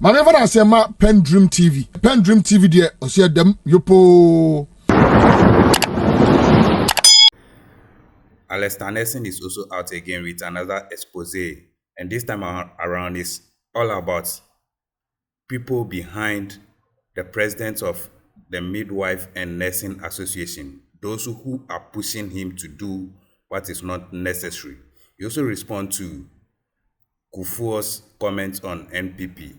Manever I say ma PENDREAM TV. PENDREAM TV there, I see them yopo. Alista is also out again with another expose, and this time around is all about people behind the president of the Midwife and Nursing Association, those who are pushing him to do what is not necessary. He also responds to Kuffour's comments on NPP,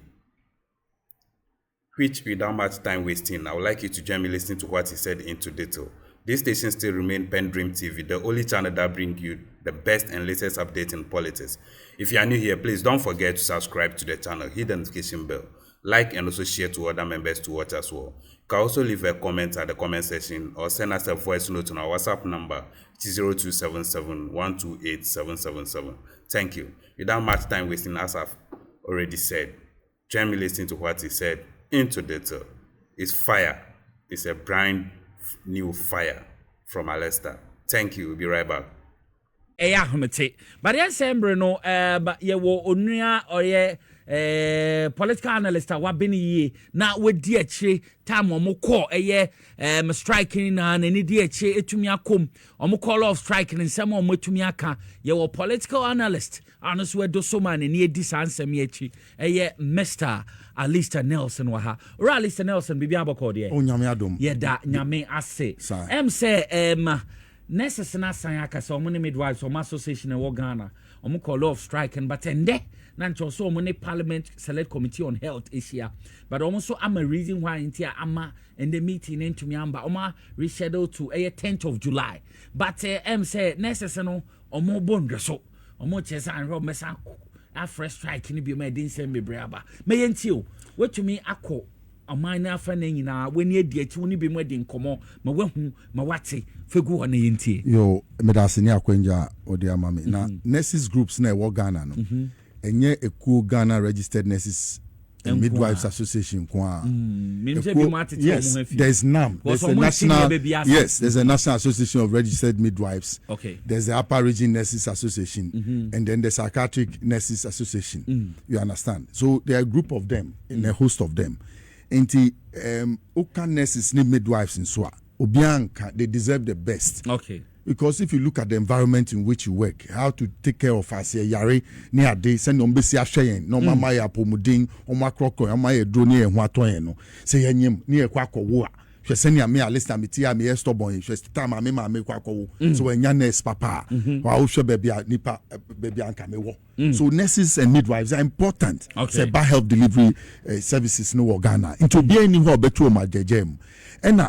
which without much time wasting, I would like you to join me listening to what he said into detail. This station still remains PENDREAM TV, the only channel that brings you the best and latest updates in politics. If you are new here, please don't forget to subscribe to the channel, hit the notification bell, like and also share to other members to watch as well. You can also leave a comment at the comment section or send us a voice note on our WhatsApp number, 0277 128 777. Thank you. Without much time wasting, as I've already said, join me listening to what he said into detail. It's fire. It's a brand new fire from Alista. Thank you. We'll be right back. But yes, Sembre no, but ye wo onua or political analyst wabini ye na we DH time omo call striking na any DH etumi akom omo call off striking and some omo etumi aka ye wo political analyst honest we do so man ni edi sansem ye chi Mr. Alista Nelson wa ha ora Alista Nelson bibi abako de nyame adom ye da nyame ase say nurses na san akasa omo ne midwives omo association e wo Ghana omo call off striking but ende na ncho omo ne parliament select committee on health issue but almost am a reason why intia ama in the meeting into me amba omo reschedule to 10th of July but say nurses no omo bondre so omo chesa and rob mesa a fresh strike ni bi ma din sem bebre aba me yentio wetumi akọ aman na afa na nyina weni edi achi woni bi mu edi nkomo ma wahu ma wate fegu na yentie yo medasini akwenja odi amame na nurses groups na e Ghana no enye ekuo Ghana registered nurses and midwives association kwa yes there's NAM there's a national there's a national association of registered midwives. Okay, there's the upper region nurses association and then the psychiatric nurses association. You understand, so there are a group of them and a host of them. Inti oka nurses need midwives in Swa Obianka, they deserve the best. Okay, because if you look at the environment in which you work, how to take care of us, yare near day, send on Bessia Shayen, no mamma pomuding, or macroco, and my drone near Watoyeno, say him near Quaco War. She send me a list of Mitia, me estobon, she's time I make Quaco, so when Yanes papa, or Usha baby, Nipa baby Ankamewo. So nurses and midwives are important. Okay, by health delivery services no Ghana. Into be anywhere better my JM. And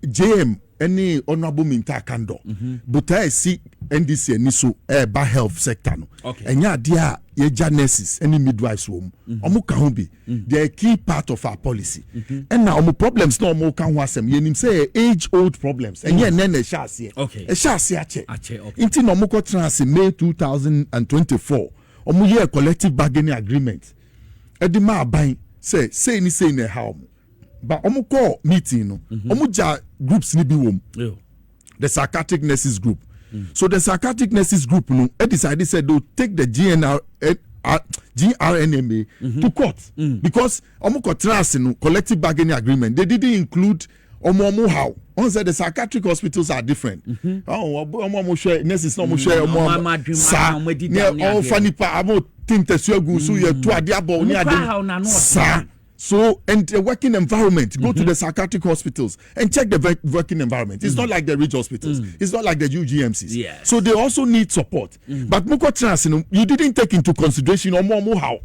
JM. Any honorable minta kando but I see NDC and so by health sector no and ya dia ye nurses any midwives wom omo ka ho bi they are a key part of our policy and now omo problems no omo kan ho asem ye nim say age old problems and ye na sha ase e sha ase ache inti no omo ko trans May 2024 omo ye collective bargaining agreement edi ma ban say ni na how but omo call meeting no omo ja groups ni bi wom the psychiatric nurses group so the psychiatric nurses group no decided said they'll take the GRNMA to court because omo ko trans no collective bargaining agreement they didn't include omo how on said the psychiatric hospitals are different omo share nurses no share omo sa all funny pa amo think tesuagu so ye to ade abo ni ade sa. So, and the working environment, go to the psychiatric hospitals and check the working environment. It's not like the rich hospitals. It's not like the UGMCs. Yes. So they also need support. But Moko Trans, you didn't take into consideration how.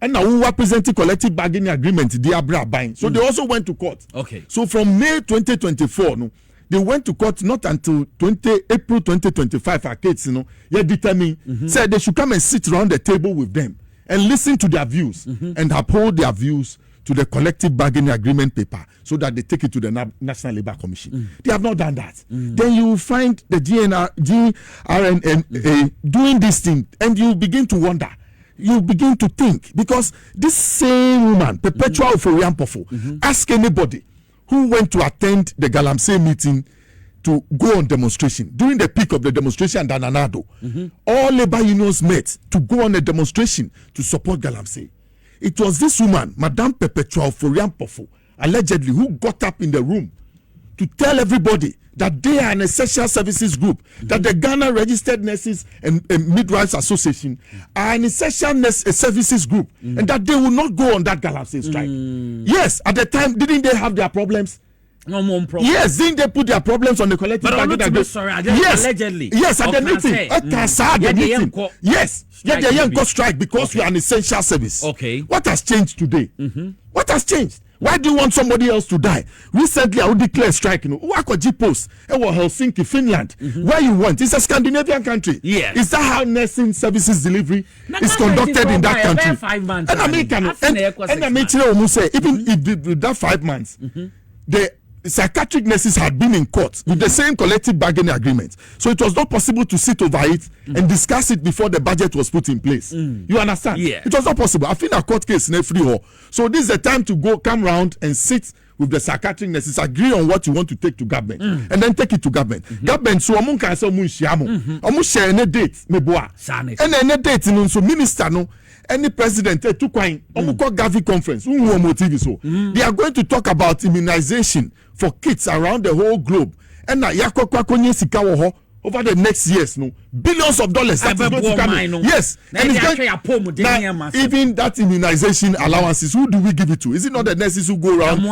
And now we were presenting collective bargaining agreement, they are buying. So they also went to court. Okay. So from May 2024, they went to court not until April 2025. Our kids, they determined, said they should come and sit around the table with them and listen to their views and uphold their views to the collective bargaining agreement paper so that they take it to the National Labour Commission. They have not done that. Then you find the GRNMA doing this thing and you begin to wonder. You begin to think because this same woman, Perpetual Foriampofo, ask anybody who went to attend the Galamsey meeting to go on demonstration. During the peak of the demonstration at Dananado, all labor unions met to go on a demonstration to support Galamsey. it was this woman, Madame Perpetual Foriampofo, allegedly, who got up in the room to tell everybody that they are an essential services group, that the Ghana Registered Nurses and Midwives Association are an essential services group, and that they will not go on that galamsey strike. Yes, at the time, didn't they have their problems? No more problems. Yes, didn't they put their problems on the collective bargaining agreement? Sorry, allegedly. Yes, at the meeting. Yes, the young strike because we are an essential service. Okay. What has changed today? What has changed? Why do you want somebody else to die? Recently, I would declare strike. Wakoji Post, Helsinki, Finland. Where you want? It's a Scandinavian country. Yes. Is that how nursing services delivery is conducted in that country? 5 months. And I mean, even if that 5 months, the psychiatric nurses had been in court with the same collective bargaining agreement, so it was not possible to sit over it and discuss it before the budget was put in place. You understand? Yeah. It was not possible. I think a court case in free hall. So this is the time to come round and sit with the psychiatric nurses, agree on what you want to take to government, and then take it to government. Government so omun can say omun shiamo, omun share any date me boa, and any date so minister no. Any president took wine Gavi conference. They are going to talk about immunization for kids around the whole globe. And over the next years, billions of dollars that is going to come in. Yes, and it's going, even that immunization allowances, who do we give it to? Is it not the nurses who go around?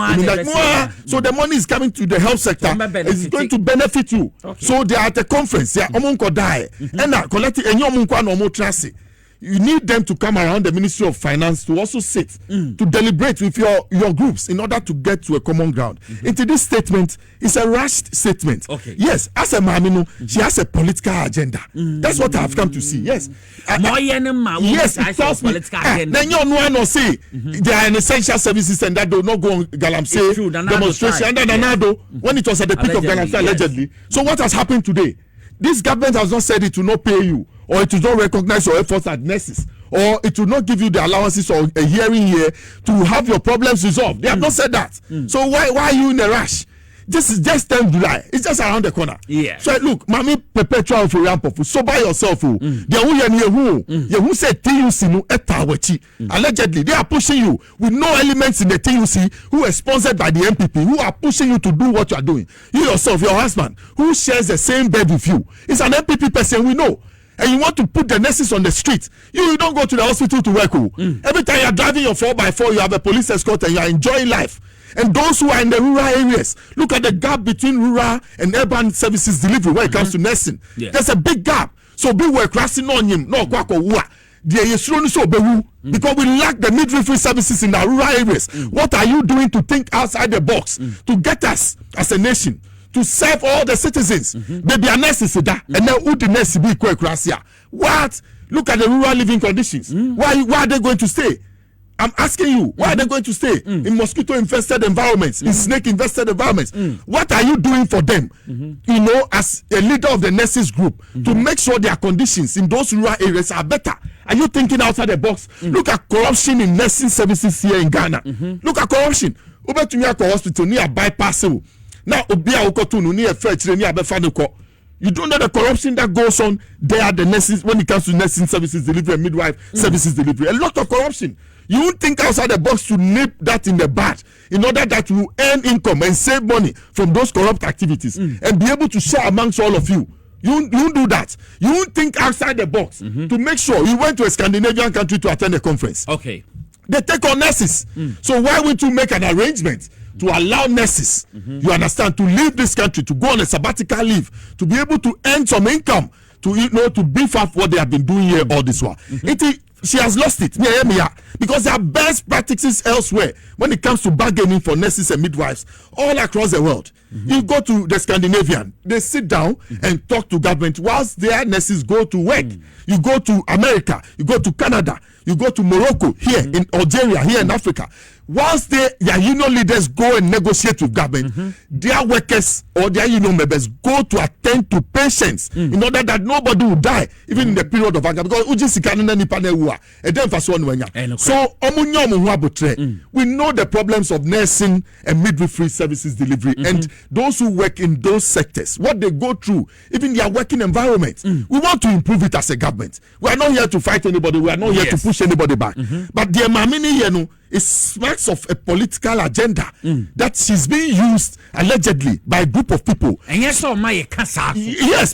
So the money is coming to the health sector. It's going to benefit you. Okay. So they are at a conference. They are and collecting you need them to come around the Ministry of Finance to also sit to deliberate with your groups in order to get to a common ground. Into this statement, it's a rushed statement. Okay. Yes, as a mamino, she has a political agenda. That's what I have come to see. Yes. Yes, it tells me. Then you know say they are an essential services and that do not go on Galamsey demonstration. And when it was at the peak of Galamsey, allegedly. So what has happened today? This government has not said it will not pay you, or it will not recognize your efforts as nurses, or it will not give you the allowances or a hearing here to have your problems resolved. They have not said that. So why are you in a rush? This is just 10 July. It's just around the corner. Yeah. So look, Mami Perpetual Foriampofo, sober yourself. Who said TUC no etawachi. Allegedly, they are pushing you with no elements in the TUC who are sponsored by the MPP, who are pushing you to do what you are doing. You yourself, your husband, who shares the same bed with you, is an MPP person, we know. And you want to put the nurses on the street. You don't go to the hospital to work. Every time you are driving your 4x4, you have a police escort and you are enjoying life. And those who are in the rural areas, look at the gap between rural and urban services delivery when it comes to nursing. Yeah. There's a big gap. So be work crashing on him. No, because we lack the midwifery services in our rural areas. What are you doing to think outside the box to get us as a nation to serve all the citizens? Baby, a nurse is that, and then who the nurse be quick? What? Look at the rural living conditions. Why are they going to stay? I'm asking you, why are they going to stay in mosquito-infested environments, in snake-infested environments? What are you doing for them, you know, as a leader of the nurses group, to make sure their conditions in those rural areas are better? Are you thinking outside the box? Look at corruption in nursing services here in Ghana. Look at corruption. Over to me at hospital near bypassing. Now, Obia Okotunu near Fetch near Befanuko. You don't know the corruption that goes on there at the nurses when it comes to nursing services delivery and midwife services delivery. A lot of corruption. You won't think outside the box to nip that in the bud in order that you earn income and save money from those corrupt activities and be able to share amongst all of you. You won't do that. You won't think outside the box to make sure you went to a Scandinavian country to attend a conference. Okay. They take on nurses. So why would you make an arrangement to allow nurses, you understand, to leave this country, to go on a sabbatical leave, to be able to earn some income, to beef up what they have been doing here all this while? She has lost it because there are best practices elsewhere when it comes to bargaining for nurses and midwives all across the world. You go to the Scandinavian, they sit down and talk to government whilst their nurses go to work. You go to America, you go to Canada, you go to Morocco, here in Algeria, here in Africa. Whilst their union leaders go and negotiate with government, their workers or their union members go to attend to patients in order that nobody will die, even in the period of anger. Because so we know the problems of nursing and midwifery services delivery and those who work in those sectors, what they go through, even their working environment. We want to improve it as a government. We are not here to fight anybody. We are not here to push push anybody back. But the Mamini Yenu is smacks of a political agenda that she's being used allegedly by a group of people. And yes,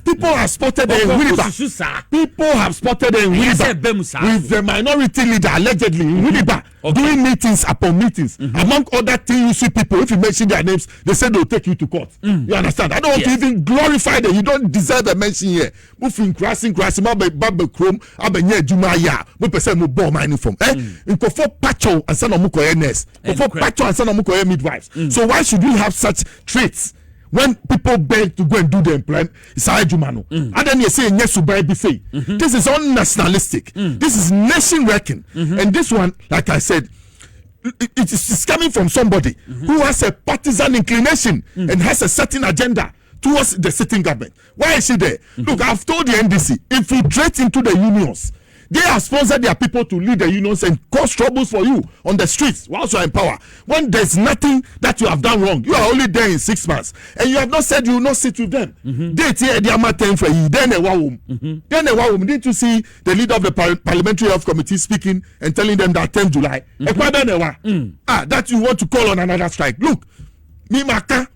people have spotted her in Winneba. People have spotted her in Winneba with the minority leader allegedly in Winneba doing meetings upon meetings. Among other TUC people, if you mention their names, they say they'll take you to court. You understand? I don't want to even glorify them. You don't deserve a mention here. Moving, crossing, Babe Chrome, Abenye Jumaya, Mupese Mubo mining from. In Kuffour Pacho and son of Mukoye nurse. Kuffour Pacho and son of Mukoye midwives. So why should we have such traits? When people beg to go and do the employment, it's Jumano. And then you say, yes, to say. This is un-nationalistic. This is nation-wrecking. And this one, like I said, it is coming from somebody who has a partisan inclination and has a certain agenda towards the sitting government. Why is she there? Look, I've told the NDC, infiltrate into the unions. They have sponsored their people to lead the unions and cause troubles for you on the streets whilst you are in power. When there's nothing that you have done wrong, you are only there in 6 months. And you have not said you will not sit with them. Didn't you see the leader of the Parliamentary Health Committee speaking and telling them that 10 July? That you want to call on another strike. Look, me Maka,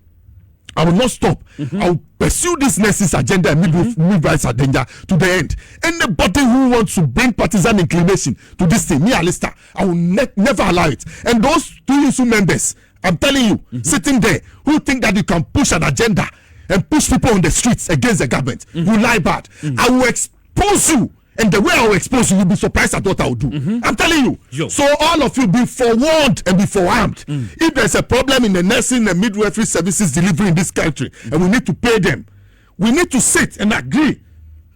I will not stop. I will pursue this nurses agenda and midwives agenda to the end. Anybody who wants to bring partisan inclination to this thing, me Alista, I will never allow it. And those two members, I'm telling you, sitting there, who think that you can push an agenda and push people on the streets against the government, you lie bad. I will expose you. And the way I will expose you, you'll be surprised at what I will do. I'm telling you. Yo. So all of you be forewarned and be forearmed. If there's a problem in the nursing and midwifery services delivery in this country, and we need to pay them, we need to sit and agree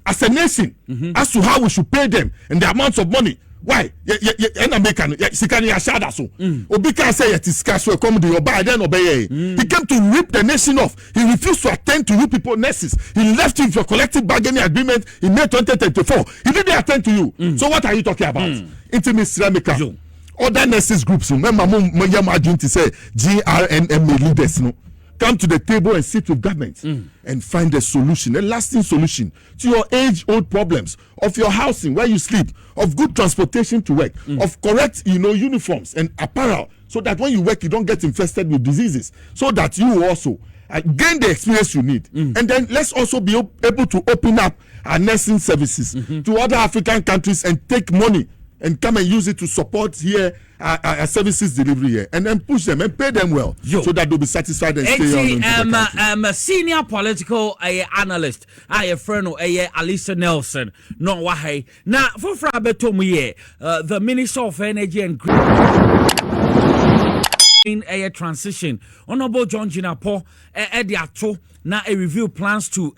as a nation as to how we should pay them and the amounts of money. Why? And American, Sikani Ashada so. Obika say it is cash will come to your buy, then obey. He came to rip the nation off. He refused to attend to you people nurses. He left you with your collective bargaining agreement in May 2024. He didn't attend to you. So what are you talking about? Intimate ceramica. Other nurses groups, remember to say GRNMA leaders, no. Come to the table and sit with government and find a solution, a lasting solution to your age-old problems of your housing, where you sleep, of good transportation to work, of correct, uniforms and apparel, so that when you work, you don't get infested with diseases, so that you also gain the experience you need. And then let's also be able to open up our nursing services to other African countries and take money and come and use it to support here services delivery here, and then push them and pay them well, so that they'll be satisfied and stay on. I'm a senior political analyst. I a friend of Alista Nelson. No why now for Frabetomu the Minister of Energy and in a transition. Honorable John Jinapo Ediato now a review plans to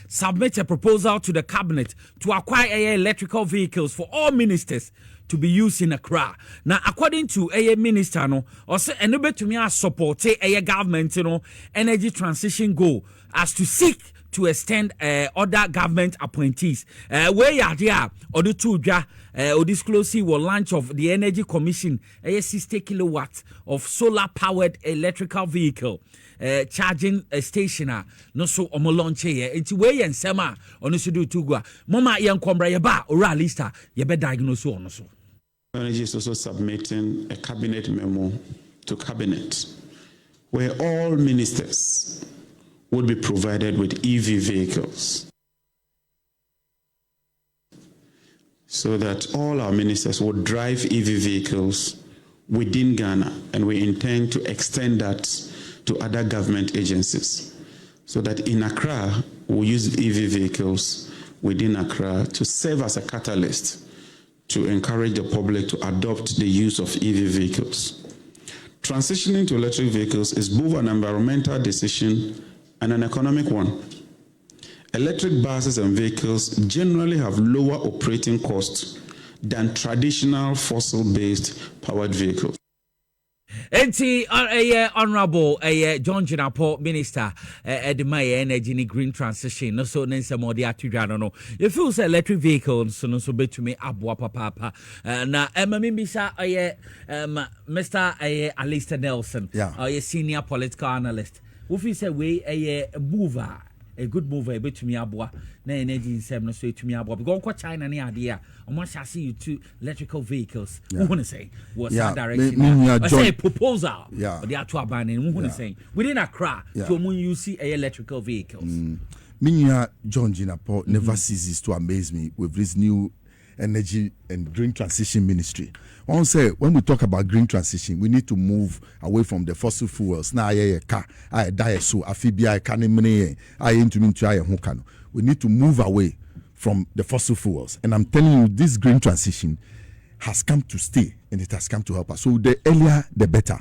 submit a proposal to the cabinet to acquire electrical vehicles for all ministers to be used in Accra. Now, according to a minister, no, or say enable to me support a government, energy transition goal as to seek to extend other government appointees. Where you are there, or the two or disclose will launch of the Energy Commission, a 60 kilowatts of solar powered electrical vehicle. Charging a stationer no so omo launch here into way and sema ono so do tugwa mama yan kombra ye ba ora Alista ye be diagnose ono so. Energy is also submitting a cabinet memo to cabinet where all ministers would be provided with EV vehicles, so that all our ministers would drive EV vehicles within Ghana, and we intend to extend that to other government agencies, so that in Accra we'll use EV vehicles within Accra to serve as a catalyst to encourage the public to adopt the use of EV vehicles. Transitioning to electric vehicles is both an environmental decision and an economic one. Electric buses and vehicles generally have lower operating costs than traditional fossil-based powered vehicles. Honorable John Jinapo Minister Edmaya Energy and Green Transition no so nensa modi atudwa no you feel say electric vehicles so no so betumi abwa papa na emamibisa Mr. Alista Nelson senior political analyst we feel say we a mover a good move a bit to me abwa na energy in seven so to me abwa go ko China ni idea almost shall see you to electrical vehicles who want to say what's that direction I say proposal the actual banning who want to say within Accra to moon you see electrical vehicles Minya John Jinapo never ceases to amaze me with this new energy and green transition ministry. One say when we talk about green transition, we need to move away from the fossil fuels. Now I car, I die so afibia can I into try hukano. We need to move away from the fossil fuels. And I'm telling you, this green transition has come to stay and it has come to help us. So the earlier the better.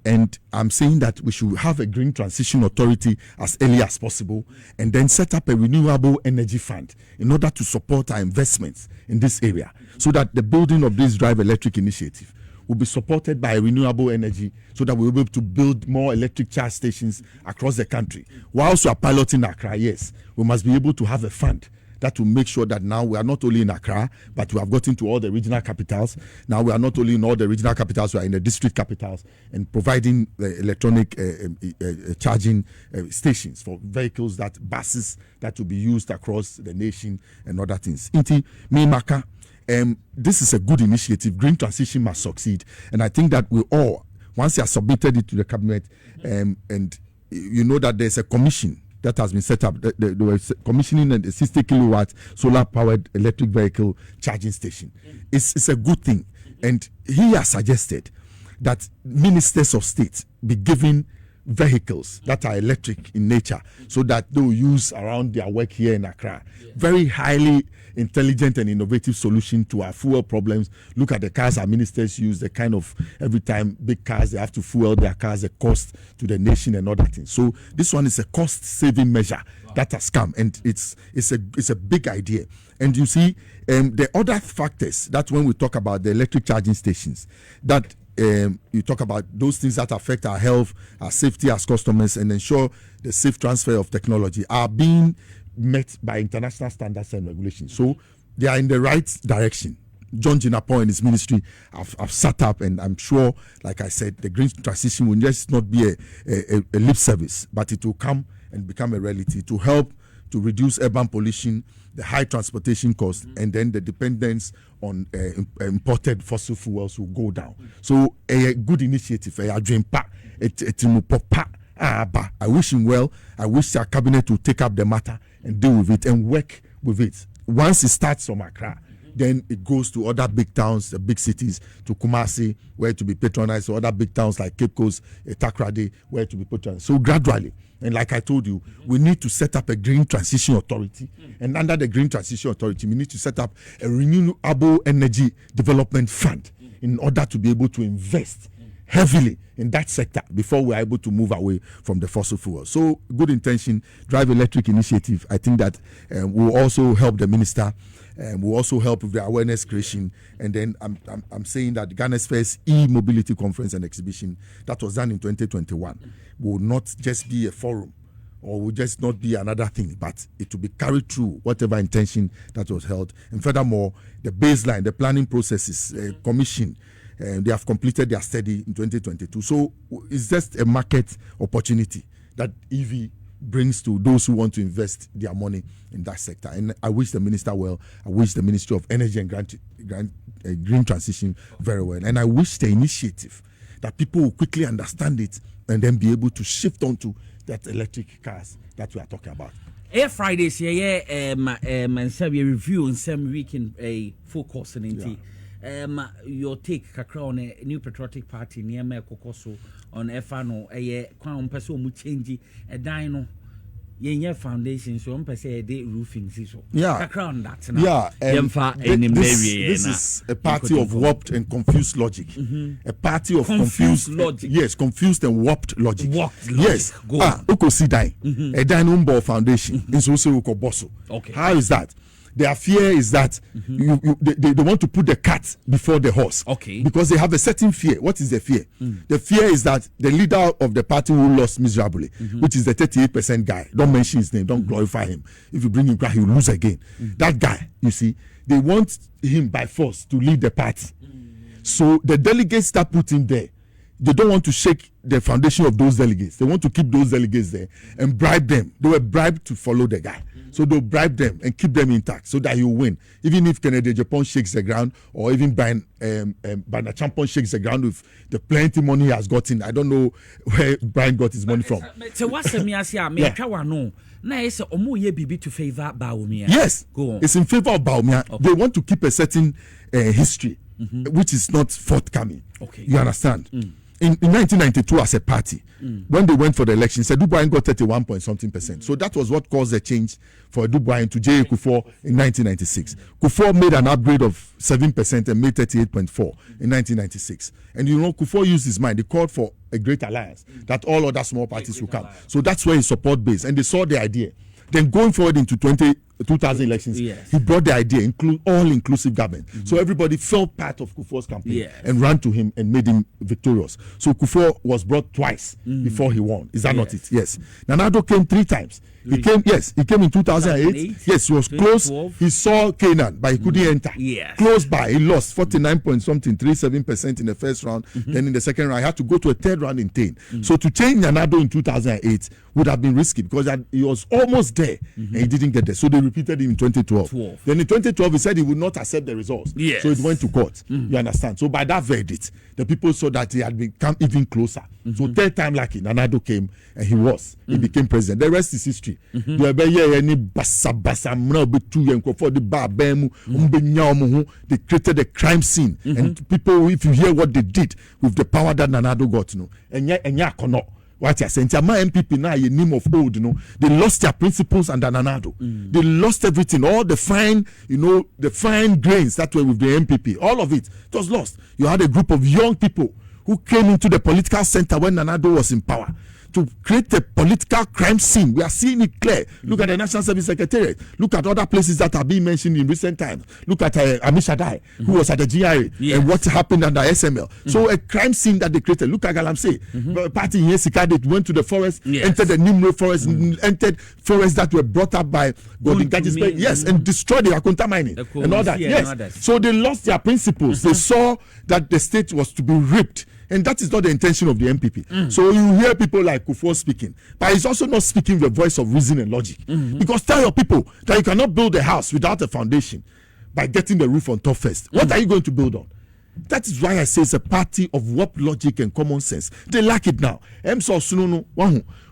And I'm saying that we should have a green transition authority as early as possible and then set up a renewable energy fund in order to support our investments in this area so that the building of this Drive Electric initiative will be supported by renewable energy so that we'll be able to build more electric charge stations across the country. Whilst we are piloting Accra, yes, we must be able to have a fund that will make sure that now we are not only in Accra, but we have gotten to all the regional capitals. Now we are not only in all the regional capitals, we are in the district capitals and providing electronic charging stations for vehicles, buses that will be used across the nation and other things. Inti Mimaka, this is a good initiative. Green transition must succeed. And I think that we all, once you have submitted it to the cabinet, and you know that there's a commission that has been set up. They were commissioning a 60 kilowatt solar powered electric vehicle charging station. It's a good thing. And he has suggested that ministers of state be given vehicles that are electric in nature so that they will use around their work here in Accra. Very highly intelligent and innovative solution to our fuel problems. Look at the cars our ministers use, the kind of every time big cars they have to fuel their cars, the cost to the nation and other things. So this one is a cost saving measure that has come, and it's a big idea. And you see the other factors that when we talk about the electric charging stations, that you talk about those things that affect our health, our safety as customers, and ensure the safe transfer of technology are being met by international standards and regulations. So they are in the right direction. John Jinapo and his ministry have sat up, and I'm sure, like I said, the green transition will just not be a lip service, but it will come and become a reality to help to reduce urban pollution, the high transportation costs, and then the dependence on imported fossil fuels will go down. So a good initiative, a dream pa, I wish him well. I wish our cabinet will take up the matter and deal with it and work with it. Once it starts from Accra, then it goes to other big towns, the big cities, to Kumasi, where to be patronized, or other big towns like Cape Coast, Takoradi, where to be patronized. So gradually, and like I told you, we need to set up a green transition authority. And under the green transition authority, we need to set up a renewable energy development fund in order to be able to invest heavily in that sector before we're able to move away from the fossil fuels. So good intention, Drive Electric initiative. I think that will also help the minister, will also help with the awareness creation. And then I'm saying that Ghana's first e-mobility conference and exhibition that was done in 2021 will not just be a forum or will just not be another thing, but it will be carried through whatever intention that was held. And furthermore, the baseline, the planning processes, commission, they have completed their study in 2022. So it's just a market opportunity that EV brings to those who want to invest their money in that sector. And I wish the minister well. I wish the Ministry of Energy and Green Transition very well. And I wish the initiative that people will quickly understand it and then be able to shift onto that electric cars that we are talking about. Fridays, and so we review in some week in a full course in your take kakra on a new patriotic party near me kokoso on efano kwan person mu change a dino yenye foundation so say de roofing so kakra on that now this is a party of warped and confused logic. A party of confused logic. Yes, confused and warped logic. Yes, uko sidai a dino foundation is also uko bosso. Okay, how is that? Their fear is that they want to put the cart before the horse. Okay. Because they have a certain fear. What is the fear? The fear is that the leader of the party who lost miserably, which is the 38% guy, don't mention his name, don't glorify him. If you bring him back, he will lose again. That guy, you see, they want him by force to lead the party. So the delegates that put him there, they don't want to shake the foundation of those delegates. They want to keep those delegates there and bribe them. They were bribed to follow the guy. So they'll bribe them and keep them intact so that he'll win. Even if Kennedy Japan shakes the ground, or even Brian Champon shakes the ground with the plenty money he has gotten. I don't know where Brian got his money from. So what's the no? To favor Bawumia. Yes, go on. It's in favor of Bawumia. Okay. They want to keep a certain history, which is not forthcoming. Okay, you understand? In 1992, as a party, when they went for the election, Edu Boahen got 31 point something %. So that was what caused the change for Edu Boahen to J.A. Kuffour in 1996. Kuffour made an upgrade of 7% and made 38.4 in 1996. And you know, Kuffour used his mind. He called for a great alliance that all other small parties will come. So that's where his support base. And they saw the idea. Then going forward into 2000 elections, he brought the idea, all-inclusive government. So everybody felt part of Kuffour's campaign and ran to him and made him victorious. So Kuffour was brought twice before he won. Is that not it? Yes. Nana Addo came 3 times. He came in 2008. Yes, he was close. 2012. He saw Canaan, but he couldn't enter. Yes. Close by, he lost 49.37% in the first round. Then in the second round, he had to go to a third round in 10. So to change Nana Addo in 2008 would have been risky because he was almost there and he didn't get there. So they repeated him in 2012. Then in 2012, he said he would not accept the results. Yes. So it went to court. You understand? So by that verdict, the people saw that he had become even closer. So third time lucky, Nana Addo came and he became president. The rest is history. They created a crime scene. And people, if you hear what they did with the power that Nana Addo got, what you saying? My MPP now, a name of old, they lost their principles under Nana Addo. They lost everything, all the fine, the fine grains that were with the MPP, all of it was lost. You had a group of young people who came into the political center when Nana Addo was in power to create a political crime scene. We are seeing it clear. Look at the National Service Secretariat. Look at other places that are being mentioned in recent times. Look at Amishadai, who was at the GRA, and what happened under SML. So a crime scene that they created. Look at Galamsey. Party in Yesikade went to the forest, entered the Nimro forest, entered forests that were brought up by Gordon Gagisberg, and destroyed the Akunta mining and all that. Yes. So they lost their principles. They saw that the state was to be ripped. And that is not the intention of the MPP. So you hear people like Kuffour speaking, but he's also not speaking the voice of reason and logic. Because tell your people that you cannot build a house without a foundation by getting the roof on top first. What are you going to build on? That is why I say it's a party of warped logic and common sense. They lack it now.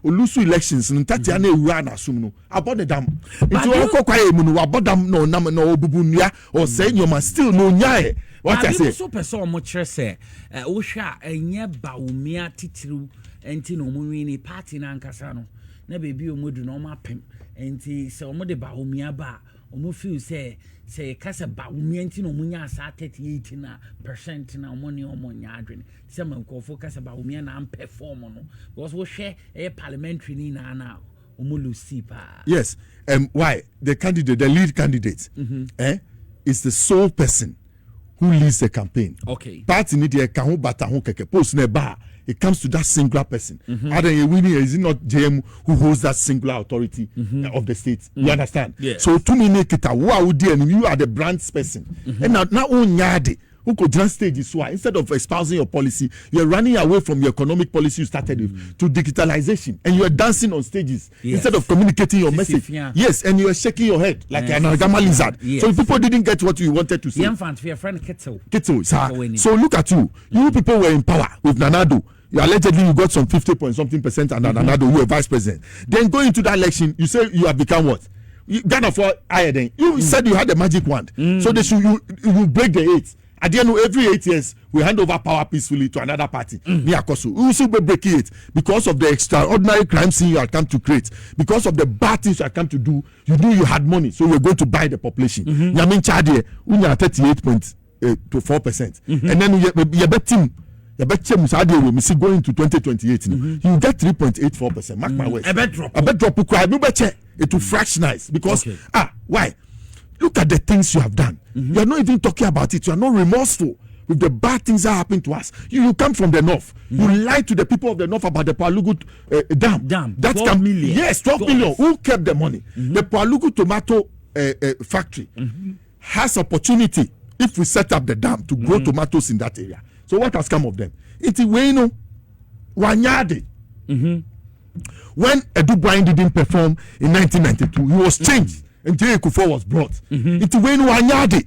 Olusu elections ntati ana ewura na asum no abode dam nti okokwaye mu no abodam no nam no obubunua or say nyoma still no nyae what I say so person mo kire say wo hwa enye Bawumia titiru enti no mo wini party na nkasa no na bebi omodu no mapem enti se omo de Bawumia ba omo feel say kasa Bawumia enti no munya asa 38% na omo ne omo nya adwene se mankofo kasa Bawumia na perform no because wo hwe parliamentary ni na omo lucy pa. Yes, why the lead candidate is the sole person who leads the campaign. Okay. Party need the kahu bata hu keke post ne ba. It comes to that singular person. Other than winning, is it not JM who holds that singular authority of the state? You understand? Yes. So to me, you are the branch person. And now onyade who could just stage is why instead of espousing your policy, you are running away from your economic policy you started with to digitalization, and you are dancing on stages instead of communicating your message. Yes, and you are shaking your head like an Agama lizard. So people didn't get what you wanted to say. So look at you. You people were in power with Nana Addo. Allegedly you got some 50 point something % under Nana Addo. You were vice president. Then going into that election, you say you have become what? Ghana for higher than you said you had a magic wand. So they should you break the 8. At the end of every 8 years, we hand over power peacefully to another party. We will still be breaking it because of the extraordinary crime scene you had come to create, because of the bad things you had come to do. You knew you had money, so you were going to buy the population. Yamin Chadie, we are 38.4%, and then you bet him. You bet him. Going into 2028, you get 3.84%. Mark my words. A bet drop. It will fractionize because why? Look at the things you have done. You are not even talking about it. You are not remorseful with the bad things that happened to us. You come from the north. You lied to the people of the north about the Palugu dam. That 12 million. Yes, 12 million. Who kept the money? The Palugu tomato factory has opportunity if we set up the dam to grow tomatoes in that area. So what has come of them? It's Wanyade. When Edubuain didn't perform in 1992, he was changed and J. Kuffour was brought. Into when Wanyade,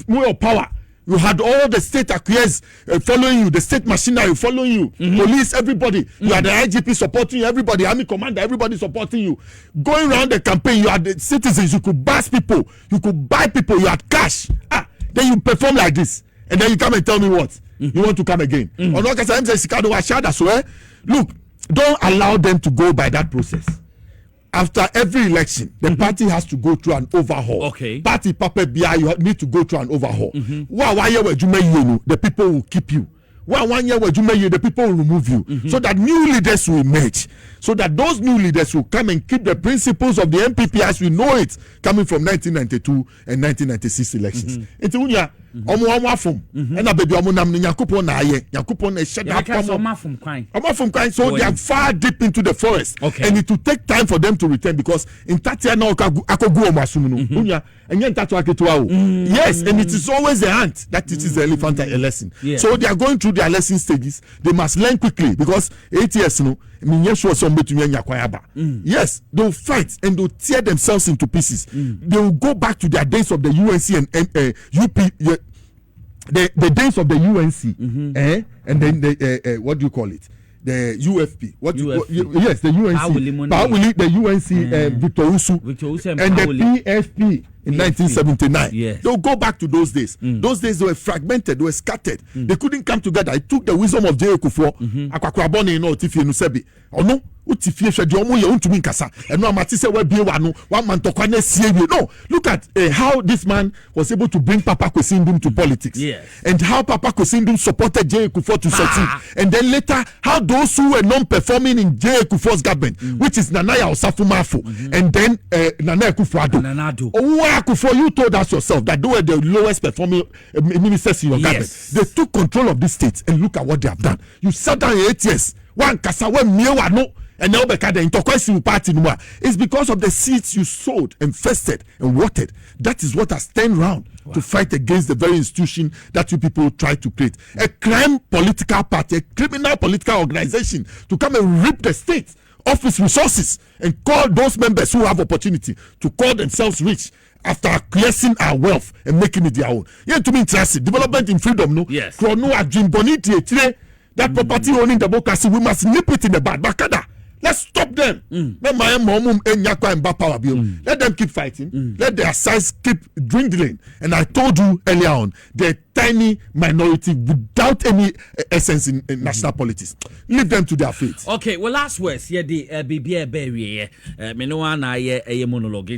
more power. You had all the state acquires following you, the state machinery following you, police, everybody. You had the IGP supporting you, everybody, army commander, everybody supporting you. Going around the campaign, you had the citizens, you could bash people, you could buy people, you had cash. Then you perform like this. And then you come and tell me what? You want to come again. Look, don't allow them to go by that process. After every election, the party has to go through an overhaul. Okay. Party Papa BI, you need to go through an overhaul. The people will keep you. The people will remove you. So that new leaders will emerge. So that those new leaders will come and keep the principles of the MPP as we know it, coming from 1992 and 1996 elections. So they are far deep into the forest. Okay. And it will take time for them to return because in Tatia yes, and it is always the ant that teaches the elephant a lesson. Yeah. So they are going through their lesson stages. They must learn quickly because 8 years yes, they will fight and they will tear themselves into pieces. They will go back to their days of the UNC and UP. The days of the UNC, and then the what do you call it? The UFP. Yes, the UNC. The UNC, Victor Usu, and the PFP in 1979. Yes. They'll go back to those days. Those days they were fragmented, they were scattered. They couldn't come together. It took the wisdom of J. Kuffour. No, look at how this man was able to bring Papa Kwesindum to politics. Yes. And how Papa Kwesindum supported J. Kuffour to succeed. And then later, how those who were non-performing in J. Kuffour's government, which is Nanaya Osafumafo, and then Nana Akufo-Addo. Kuffour, you told us yourself that they were the lowest performing ministers in your government. They took control of this state and look at what they have done. You sat down 8 years. One kasawa miewa no. And now party it's because of the seeds you sowed and fested and watered. That is what has turned around to fight against the very institution that you people try to create. A crime political party, a criminal political organization to come and rip the state of its resources and call those members who have opportunity to call themselves rich after acquiescing our wealth and making it their own. Yeah, to me interesting. Development in freedom, no? Yes. That property owning democracy, we must nip it in the bud. Bakada. Let's stop them. Let them keep fighting. Let their size keep dwindling. And I told you earlier on, the tiny minority without any essence in national politics. Leave them to their fate. Okay, well, last words. Yeah, the BBA Berry. Me no one I monologue.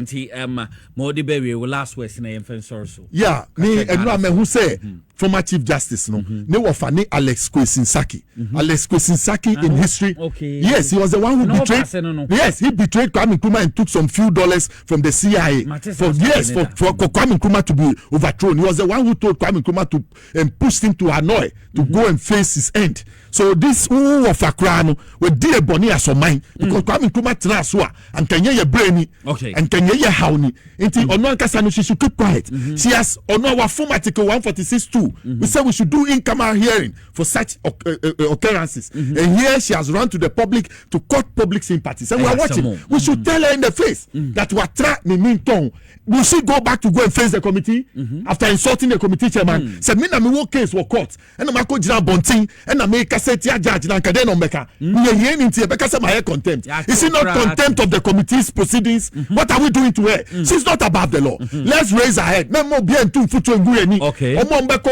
Modi Berry. Well, last words in a infant. Yeah, me and who say former Chief Justice, no, ne wafani Alex Kwesinsaki. Alex Kwesinsaki in history. Okay. Yes, he was the one who betrayed. Yes, he betrayed Kwame Nkrumah and took some few dollars from the CIA for Kwame Nkrumah to be overthrown. He was the one who told Kwame Nkrumah to and pushed him to Hanoi to go and face his end. So this who of Akrano we dear Bonnie as mine because Kwame Nkrumah transfer and can ye brainy and can ye hauni until Ono Kasano she should keep quiet. She has Ono our form article 146.2. We said we should do in-camera hearing for such occurrences. And here she has run to the public to court public sympathies. And we are watching. We should tell her in the face that we are trapped in mean tongue. Will she go back to go and face the committee after insulting the committee chairman? Said me na me work case for court. And I go jina bonting and I make a set judge na kade no meka. We hearing into because of my contempt. Is she not contempt of the committee's proceedings? What are we doing to her? She's not above the law. Let's raise her head. Memo bien tu futu nguri okay.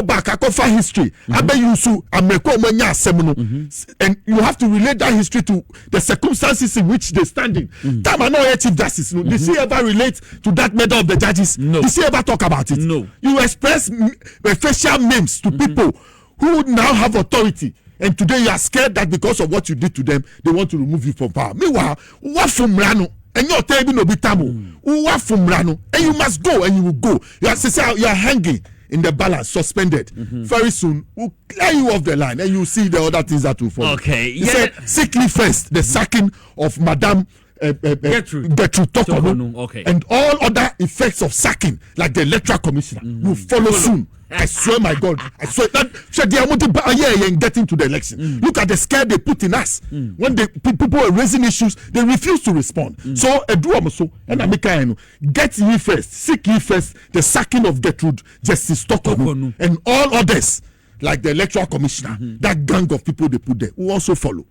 Back, I cover history. And you have to relate that history to the circumstances in which they standing. Time I know Chief Justice. Did she ever relate to that matter of the judges? No. Did she ever talk about it? No. You express facial names to people who now have authority. And today you are scared that because of what you did to them, they want to remove you from power. Meanwhile, what from Rano? And you're telling no bitamu. What from Rano? And you must go and you will go. You are hanging in the balance, suspended. Very soon we'll clear you off the line and you see the other things that will follow. Okay. He said sickly first, the sacking of Madame Gertrude Tokono, okay. and all other effects of sacking, like the electoral commissioner, will follow soon. I swear, my God, I swear that they are getting to the election. Look at the scare they put in us when people were raising issues. They refused to respond. So, get ye first, seek ye first the sacking of Gertrude, Justice Stockholm, and all others like the Electoral Commissioner. That gang of people they put there will also follow.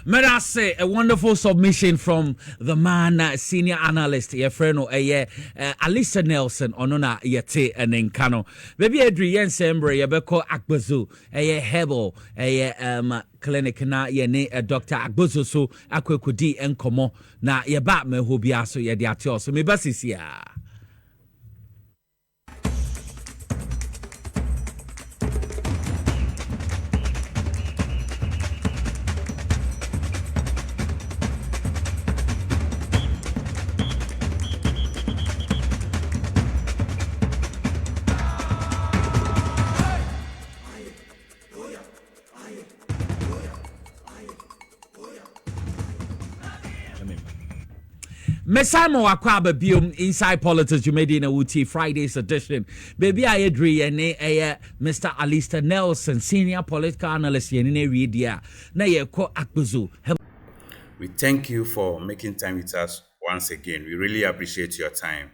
May I say a wonderful submission from the man, senior analyst, your friend, Alista Nelson, onona yete and enkano. Baby Adri Yensembre, Yabeko Akbazu, a Hebel, a clinic na ye Dr. Akbazu, so Akwekudi and Komo, na yabat me hubiaso yadiatio, so me basisia. Mesamo Akwaba Bium Inside Politics, you made in a Wuti Friday's edition. Baby, I agree. And Mr. Alista Nelson, senior political analyst, and readia. Na ye ko Akbuzu. We thank you for making time with us once again. We really appreciate your time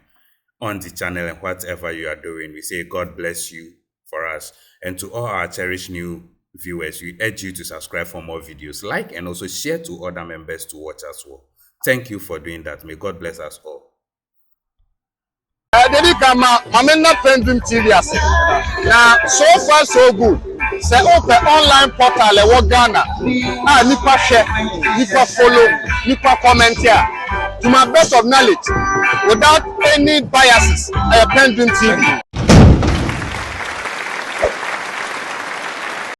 on the channel and whatever you are doing. We say God bless you for us. And to all our cherished new viewers, we urge you to subscribe for more videos, like, and also share to other members to watch as well. Thank you for doing that. May God bless us all. PENDREAM TV. Now, so far so good. Say open online portal le Ghana. Nipa share, nipa follow, nipa comment here. To my best of knowledge, without any biases, PENDREAM TV.